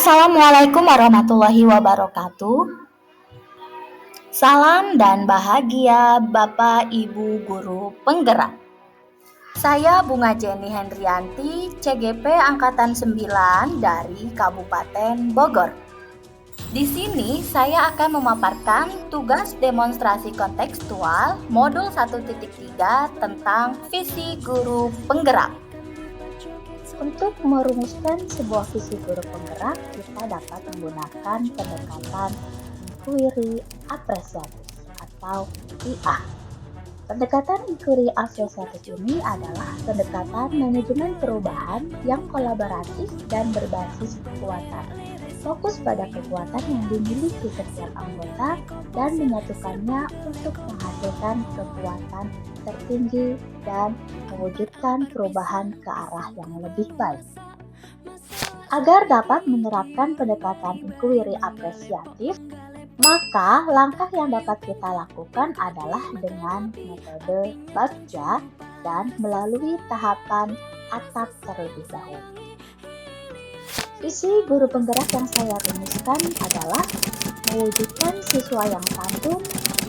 Assalamualaikum warahmatullahi wabarakatuh. Salam dan bahagia Bapak Ibu Guru Penggerak. Saya Bunga Jenny Hendrianti, CGP Angkatan 9 dari Kabupaten Bogor. Di sini saya akan memaparkan tugas demonstrasi kontekstual modul 1.3 tentang visi guru penggerak. Untuk merumuskan sebuah visi guru penggerak, kita dapat menggunakan pendekatan inquiry apresiatif atau IA. Pendekatan inquiry apresiatif ini adalah pendekatan manajemen perubahan yang kolaboratif dan berbasis kekuatan. Fokus pada kekuatan yang dimiliki setiap anggota dan menyatukannya untuk menghasilkan kekuatan tertinggi dan mewujudkan perubahan ke arah yang lebih baik. Agar dapat menerapkan pendekatan inquiry apresiatif, maka langkah yang dapat kita lakukan adalah dengan metode BAGJA dan melalui tahapan atap terlebih dahulu. Visi guru penggerak yang saya rumuskan adalah mewujudkan siswa yang santun,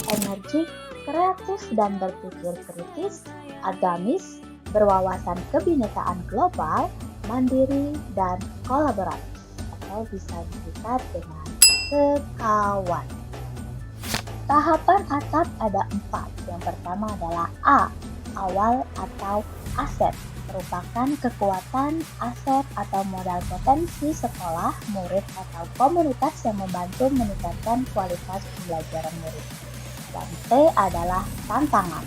energik, kreatif dan berpikir kritis, agamis, berwawasan kebinekaan global, mandiri, dan kolaboratif, atau bisa disingkat dengan sekawan. Tahapan atap ada 4. Yang pertama adalah A, awal atau aset, merupakan kekuatan, aset, atau modal potensi sekolah, murid, atau komunitas yang membantu meningkatkan kualitas pembelajaran murid. Dan T adalah tantangan,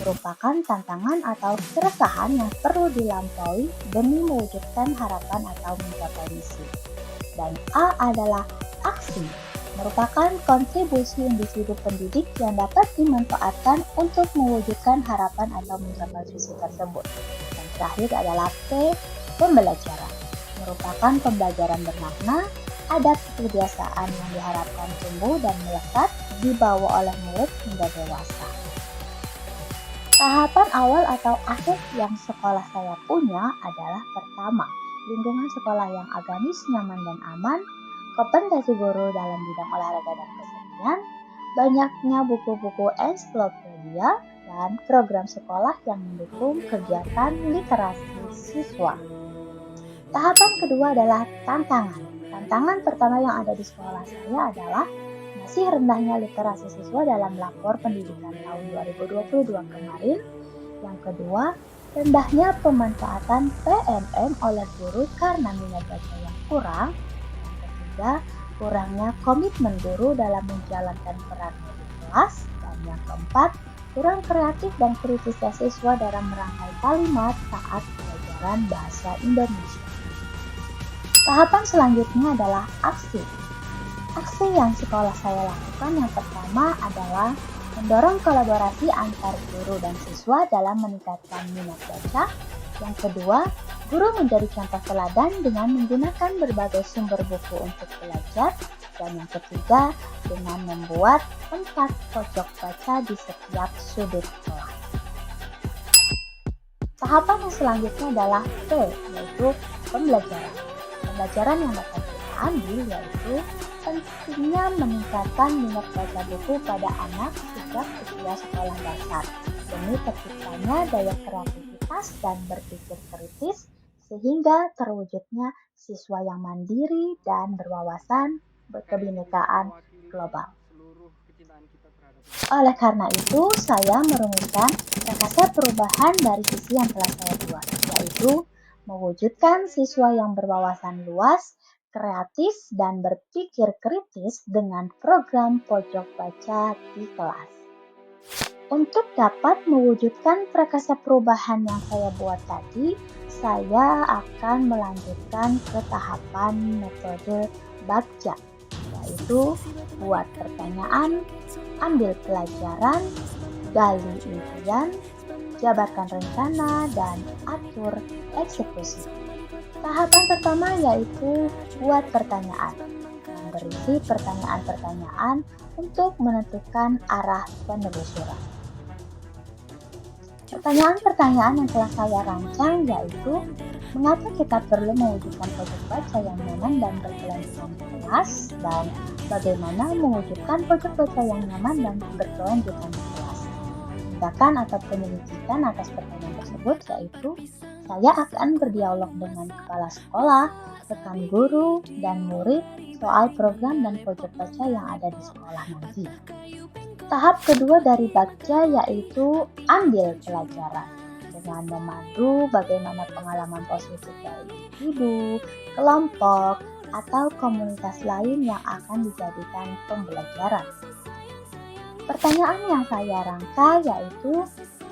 merupakan tantangan atau keresahan yang perlu dilampaui demi mewujudkan harapan atau mencapai misi. Dan A adalah aksi, merupakan kontribusi individu pendidik yang dapat dimanfaatkan untuk mewujudkan harapan atau mencapai visi tersebut. Dan terakhir adalah P, pembelajaran, merupakan pembelajaran bermakna, adat kebiasaan yang diharapkan tumbuh dan melekat dibawa oleh murid hingga dewasa. Tahapan awal atau aset yang sekolah saya punya adalah pertama, lingkungan sekolah yang agamis, nyaman, dan aman, kompetensi guru dalam bidang olahraga dan kesenian, banyaknya buku-buku ensiklopedia, dan program sekolah yang mendukung kegiatan literasi siswa. Tahapan kedua adalah tantangan. Tantangan pertama yang ada di sekolah saya adalah masih rendahnya literasi siswa dalam lapor pendidikan tahun 2022 kemarin. Yang kedua, rendahnya pemanfaatan PMM oleh guru karena minat baca yang kurang. Yang ketiga, kurangnya komitmen guru dalam menjalankan perannya di kelas. Dan yang keempat, kurang kreatif dan kritisnya siswa dalam merangkai kalimat saat pelajaran bahasa Indonesia. Tahapan selanjutnya adalah aksi. Aksi yang sekolah saya lakukan yang pertama adalah mendorong kolaborasi antar guru dan siswa dalam meningkatkan minat baca. Yang kedua, guru menjadi contoh teladan dengan menggunakan berbagai sumber buku untuk belajar. Dan yang ketiga, dengan membuat tempat pojok baca di setiap sudut kelas. Tahapan yang selanjutnya adalah P, yaitu pembelajaran. Pembelajaran yang dapat kita ambil yaitu pentingnya meningkatkan minat baca buku pada anak sejak usia sekolah dasar demi terciptanya daya kreativitas dan berpikir kritis sehingga terwujudnya siswa yang mandiri dan berwawasan kebinekaan global. Oleh karena itu, saya merumuskan prakasa perubahan dari visi yang telah saya buat, yaitu mewujudkan siswa yang berwawasan luas, kreatif, dan berpikir kritis dengan program pojok baca di kelas. Untuk dapat mewujudkan prakasa perubahan yang saya buat tadi, saya akan melanjutkan ke tahapan metode BAGJA, yaitu buat pertanyaan, ambil pelajaran, gali impian, jabarkan rencana, dan atur eksekusi. Tahapan pertama yaitu buat pertanyaan, yang berisi pertanyaan-pertanyaan untuk menentukan arah penelusuran. Pertanyaan-pertanyaan yang telah saya rancang yaitu, mengapa kita perlu mewujudkan pojok baca yang nyaman dan berkelanjutan di kelas, dan bagaimana mewujudkan pojok baca yang nyaman dan berkelanjutan di kelas. Tindakan atau penyelidikan atas pertanyaan tersebut yaitu, saya akan berdialog dengan kepala sekolah, rekan guru, dan murid soal program dan pojok baca yang ada di sekolah nanti. Tahap kedua dari Bagja yaitu ambil pelajaran dengan memandu bagaimana pengalaman positif dari individu, kelompok, atau komunitas lain yang akan dijadikan pembelajaran. Pertanyaan yang saya rangka yaitu,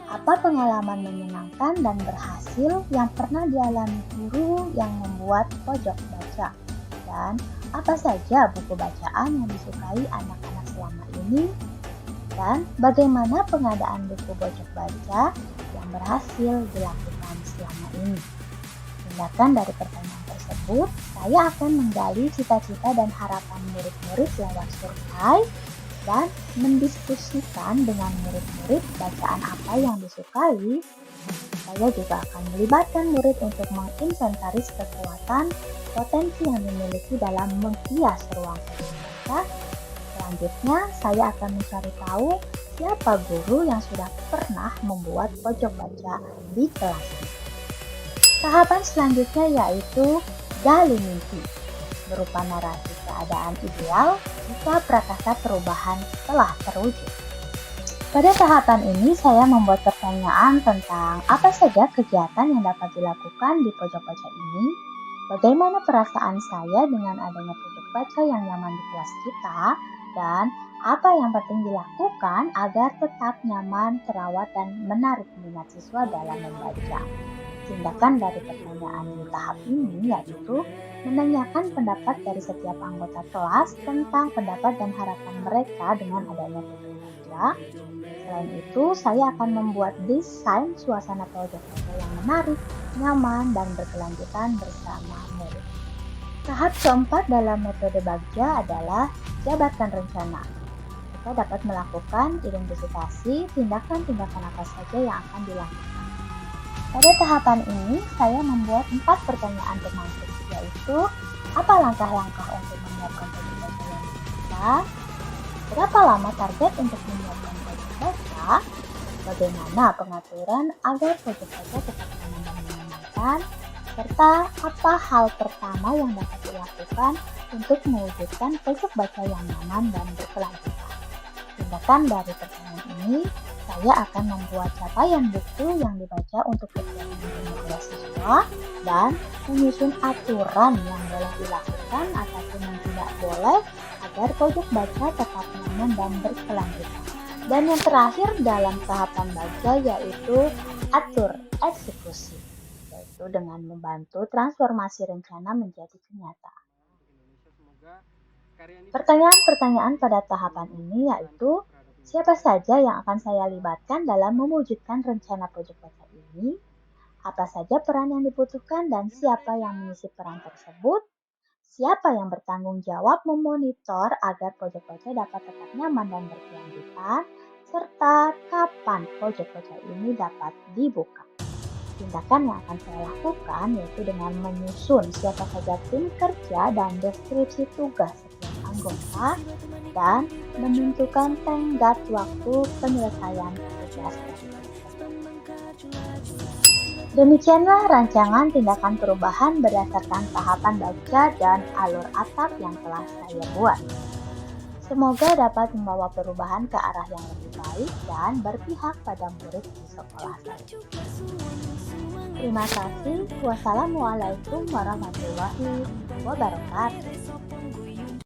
apa pengalaman menyenangkan dan berhasil yang pernah dialami guru yang membuat pojok baca? Dan apa saja buku bacaan yang disukai anak-anak selama ini? Dan bagaimana pengadaan buku pojok baca yang berhasil dilakukan selama ini? Tindakan dari pertanyaan tersebut, saya akan menggali cita-cita dan harapan murid-murid lewat survei dan mendiskusikan dengan murid-murid bacaan apa yang disukai. Saya juga akan melibatkan murid untuk menginventaris kekuatan potensi yang dimiliki dalam menghias ruang baca. Selanjutnya, saya akan mencari tahu siapa guru yang sudah pernah membuat pojok baca di kelas. Tahapan selanjutnya yaitu gali mimpi, berupa narasi keadaan ideal jika prakasa perubahan telah terwujud. Pada tahapan ini, saya membuat pertanyaan tentang apa saja kegiatan yang dapat dilakukan di pojok baca ini, bagaimana perasaan saya dengan adanya pojok baca yang nyaman di kelas kita, dan apa yang penting dilakukan agar tetap nyaman, terawat, dan menarik minat siswa dalam membaca. Tindakan dari pertanyaan di tahap ini yaitu menanyakan pendapat dari setiap anggota kelas tentang pendapat dan harapan mereka dengan adanya pojok baca. Selain itu, saya akan membuat desain suasana pojok baca yang menarik, nyaman, dan berkelanjutan bersama murid. Tahap keempat dalam metode Bagja adalah jabarkan rencana. Kita dapat melakukan identifikasi tindakan-tindakan apa saja yang akan dilakukan. Pada tahapan ini, saya membuat 4 pertanyaan pemantik, yaitu apa langkah-langkah untuk menyiapkan pojok baca yang bisa, berapa lama target untuk menyiapkan pojok baca, bagaimana pengaturan agar pojok baca tetap nyaman dan menyenangkan, serta apa hal pertama yang dapat dilakukan untuk mewujudkan pojok baca yang nyaman dan berkelanjutan. Tindakan dari pertanyaan ini, saya akan membuat capaian buku yang dibaca untuk setiap minggu siswa dan menyusun aturan yang boleh dilakukan ataupun yang tidak boleh agar pojok baca tetap nyaman dan berkelanjutan. Dan yang terakhir dalam tahapan baca yaitu atur eksekusi, yaitu dengan membantu transformasi rencana menjadi kenyataan. Pertanyaan-pertanyaan pada tahapan ini yaitu, siapa saja yang akan saya libatkan dalam mewujudkan rencana pojok baca ini? Apa saja peran yang dibutuhkan dan siapa yang mengisi peran tersebut? Siapa yang bertanggung jawab memonitor agar pojok baca dapat tetap nyaman dan berkelanjutan? Serta kapan pojok baca ini dapat dibuka? Tindakan yang akan saya lakukan yaitu dengan menyusun siapa saja tim kerja dan deskripsi tugas setiap anggota dan menentukan tenggat waktu penyelesaian tugas. Demikianlah rancangan tindakan perubahan berdasarkan tahapan baca dan alur atap yang telah saya buat. Semoga dapat membawa perubahan ke arah yang lebih baik dan berpihak pada murid di sekolah saya. Terima kasih. Wassalamualaikum warahmatullahi wabarakatuh.